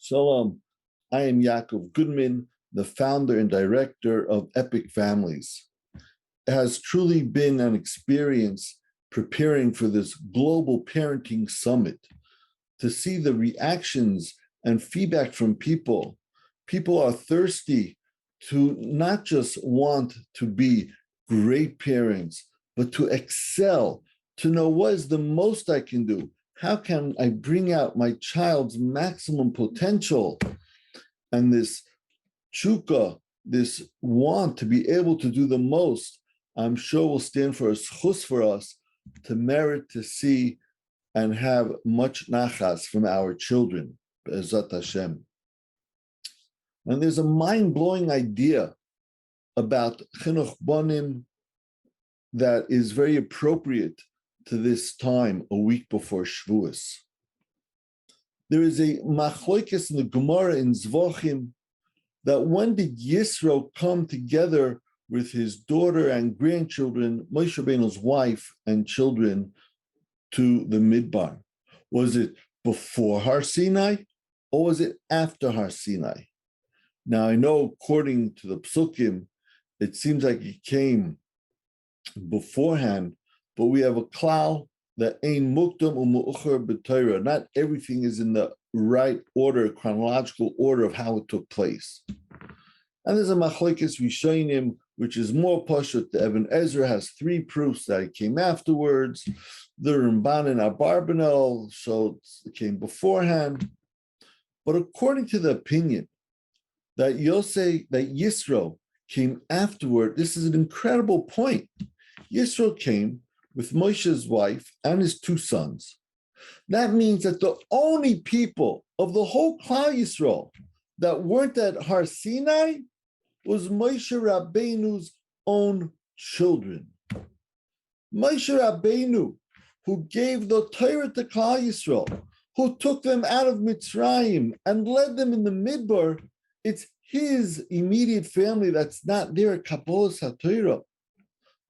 Shalom, I am Yaacov Goodman, the founder and director of Epic Families. It has truly been an experience preparing for this global parenting summit to see the reactions and feedback from people. People are thirsty to not just want to be great parents, but to excel, to know what is the most I can do. How can I bring out my child's maximum potential? And this chukka, this want to be able to do the most, I'm sure will stand for a schus for us to merit to see and have much nachas from our children, Be'ezat Hashem. And there's a mind-blowing idea about chinuch banim that is very appropriate to this time, a week before Shavuos. There is a machloikes in the Gemara in Zvachim that when did Yisro come together with his daughter and grandchildren, Moshe Rabbeinu's wife and children, to the Midbar? Was it before Har Sinai or was it after Har Sinai? Now I know according to the Psukim, it seems like it came beforehand, but we have a klal that ein mukdam u'mu'ucher b'Torah. Not everything is in the right order, chronological order of how it took place. And there's a machlokes rishonim, which is more pashut. The Ibn Ezra has three proofs that it came afterwards. The Ramban and Abarbanel, so it came beforehand. But according to the opinion that Yisro came afterward, this is an incredible point. Yisro came with Moshe's wife and his two sons. That means that the only people of the whole Klal Yisrael that weren't at Har Sinai was Moshe Rabbeinu's own children. Moshe Rabbeinu, who gave the Torah to Klal Yisrael, who took them out of Mitzrayim and led them in the Midbar, it's his immediate family that's not there at Kabbalas HaTorah.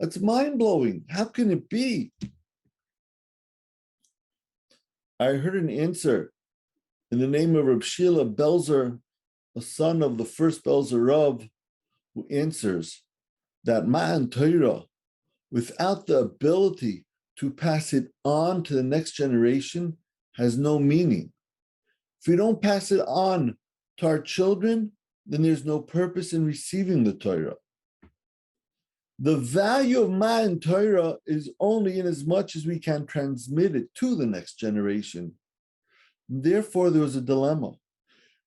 That's mind-blowing. How can it be? I heard an answer in the name of Reb Shila Belzer, a son of the first Belzer Rav, who answers that Ma'an Torah, without the ability to pass it on to the next generation, has no meaning. If we don't pass it on to our children, then there's no purpose in receiving the Torah. The value of Ma'an Torah is only in as much as we can transmit it to the next generation. Therefore, there was a dilemma.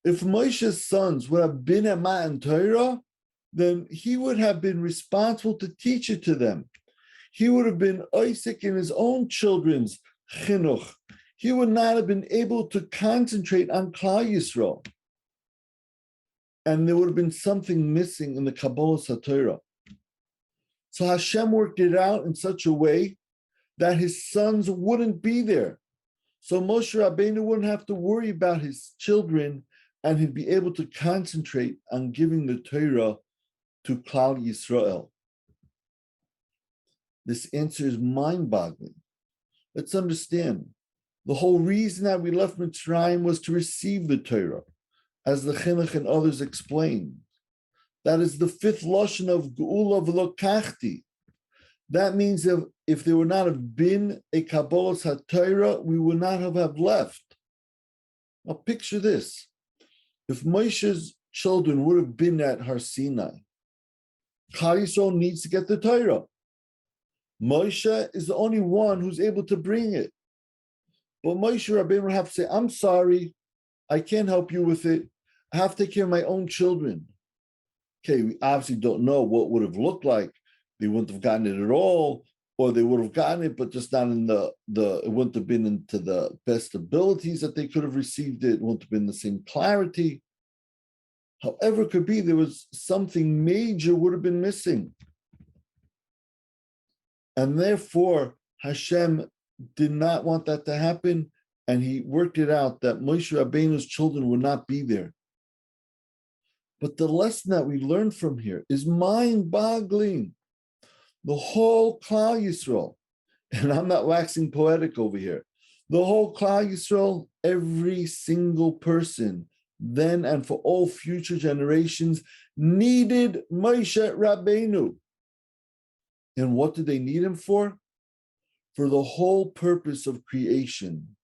If Moshe's sons would have been at Ma'an Torah, then he would have been responsible to teach it to them. He would have been Isaac in his own children's chinuch. He would not have been able to concentrate on Klal Yisrael. And there would have been something missing in the Kabbalas HaTorah. So Hashem worked it out in such a way that his sons wouldn't be there. So Moshe Rabbeinu wouldn't have to worry about his children, and he'd be able to concentrate on giving the Torah to Klal Yisrael. This answer is mind-boggling. Let's understand. The whole reason that we left Mitzrayim was to receive the Torah, as the Chinuch and others explained. That is the fifth lashon of Geula v'lokachti. That means if there would not have been a Kabbalas HaTorah, we would not have left. Now picture this. If Moshe's children would have been at Har Sinai, Klal Yisrael needs to get the Torah. Moshe is the only one who's able to bring it. But Moshe Rabbeinu would have to say, I'm sorry, I can't help you with it. I have to take care of my own children. Okay, we obviously don't know what would have looked like. They wouldn't have gotten it at all, or they would have gotten it, but just not in it wouldn't have been into the best abilities that they could have received it. It wouldn't have been the same clarity. However it could be, there was something major would have been missing. And therefore, Hashem did not want that to happen, and he worked it out that Moshe Rabbeinu's children would not be there. But the lesson that we learned from here is mind-boggling. The whole Klal Yisrael, and I'm not waxing poetic over here, the whole Klal Yisrael, every single person then and for all future generations, needed Moshe Rabbeinu. And what did they need him for? For the whole purpose of creation,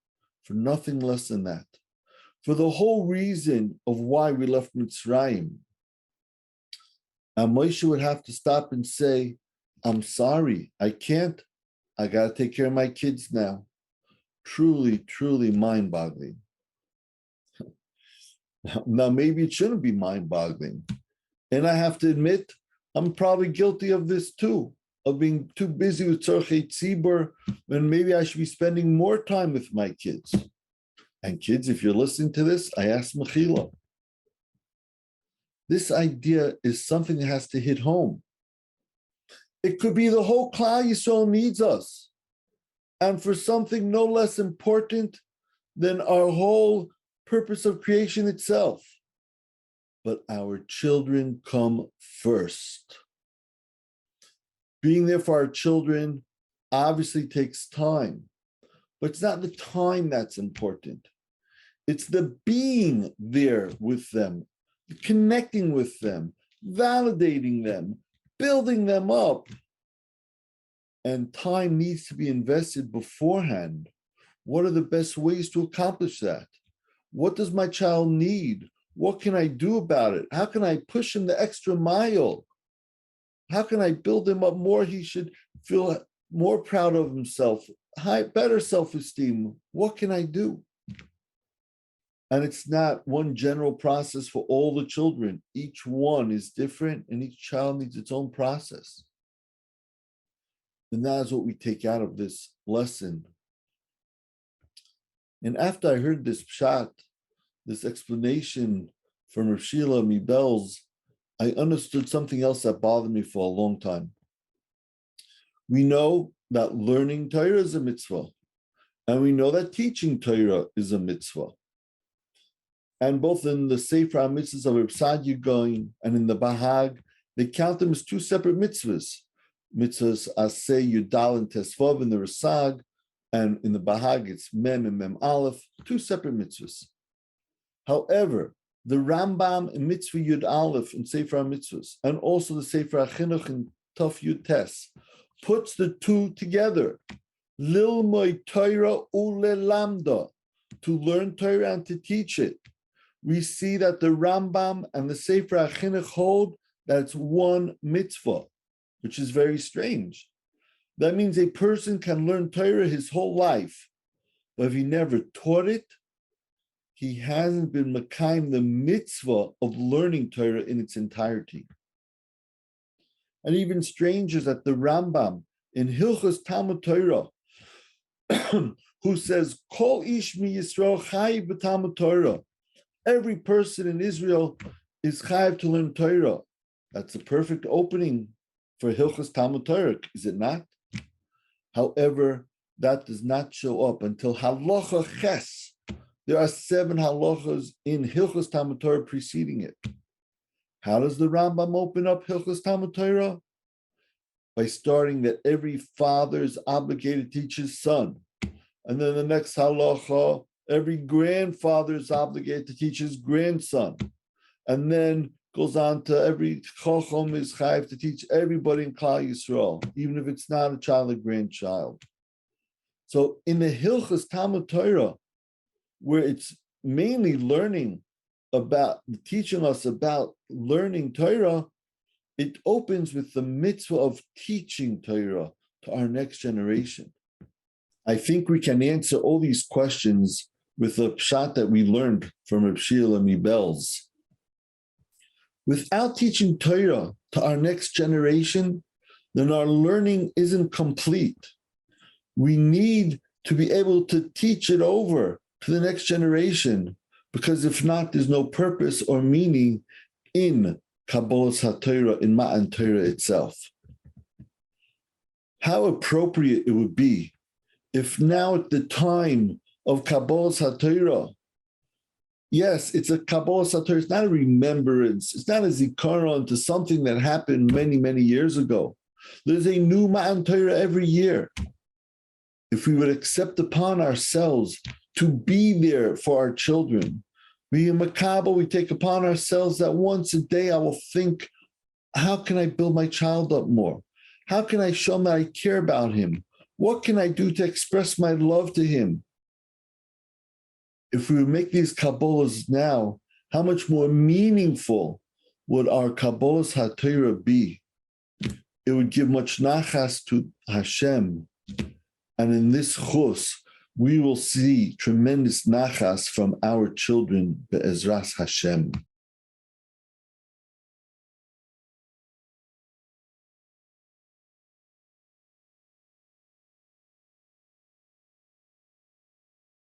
for nothing less than that. For the whole reason of why we left Mitzrayim. And Moshe would have to stop and say, I'm sorry, I can't. I got to take care of my kids now. Truly, truly mind-boggling. Now, maybe it shouldn't be mind-boggling. And I have to admit, I'm probably guilty of this too, of being too busy with Tzorchei Tzibur, when maybe I should be spending more time with my kids. And kids, if you're listening to this, I ask Mechila. This idea is something that has to hit home. It could be the whole Klal Yisrael needs us. And for something no less important than our whole purpose of creation itself. But our children come first. Being there for our children obviously takes time, but it's not the time that's important. It's the being there with them, connecting with them, validating them, building them up. And time needs to be invested beforehand. What are the best ways to accomplish that? What does my child need? What can I do about it? How can I push him the extra mile? How can I build him up more? He should feel more proud of himself, better self-esteem. What can I do? And it's not one general process for all the children. Each one is different, and each child needs its own process. And that is what we take out of this lesson. And after I heard this pshat, this explanation from Rav Shila Mibel's, I understood something else that bothered me for a long time. We know that learning Torah is a mitzvah, and we know that teaching Torah is a mitzvah. And both in the Sefer HaMitzvahs of Reb Sadia Gaon and in the Bahag, they count them as two separate mitzvahs. Mitzvahs Aseh Yudal and Tesvav in the Rasag, and in the Bahag it's Mem and Mem Aleph, two separate mitzvahs. However, the Rambam in Mitzvah Yud Aleph in Sefer HaMitzvahs, and also the Sefer HaChinuch in Tov Yud Tes, puts the two together. Lilmoy Torah ulelamda, to learn Torah and to teach it. We see that the Rambam and the Sefer HaChinuch hold that it's one mitzvah, which is very strange. That means a person can learn Torah his whole life, but if he never taught it, he hasn't been mekayim the mitzvah of learning Torah in its entirety. And even stranger is that the Rambam in Hilchos Talmud Torah, who says, Kol ish mi Yisrael chayiv b'Talmud Torah. Every person in Israel is chayiv to learn Torah. That's a perfect opening for Hilchos Talmud Torah, is it not? However, that does not show up until Halacha Ches. There are 7 halachas in Hilchos Talmud Torah preceding it. How does the Rambam open up Hilchos Talmud Torah? By starting that every father is obligated to teach his son. And then the next halacha, every grandfather is obligated to teach his grandson. And then goes on to every chacham is chayiv to teach everybody in Klal Yisrael, even if it's not a child or grandchild. So in the Hilchos Talmud Torah, where it's mainly learning about, teaching us about learning Torah, it opens with the mitzvah of teaching Torah to our next generation. I think we can answer all these questions with the pshat that we learned from Reb Shila Mibel's. Without teaching Torah to our next generation, then our learning isn't complete. We need to be able to teach it over to the next generation, because if not, there's no purpose or meaning in Kabbalas HaTorah, in Matan Torah itself. How appropriate it would be if now at the time of Kabbalas HaTorah, yes, it's a Kabbalas HaTorah, it's not a remembrance, it's not a zikaron to something that happened many, many years ago. There's a new Matan Torah every year. If we would accept upon ourselves to be there for our children, We in Makaba, we take upon ourselves that once a day I will think, how can I build my child up more? How can I show him that I care about him? What can I do to express my love to him? If we would make these Kabbalahs now, how much more meaningful would our Kabbalahs HaTorah be? It would give much nachas to Hashem. And in this chus, we will see tremendous nachas from our children, be'ezras Hashem.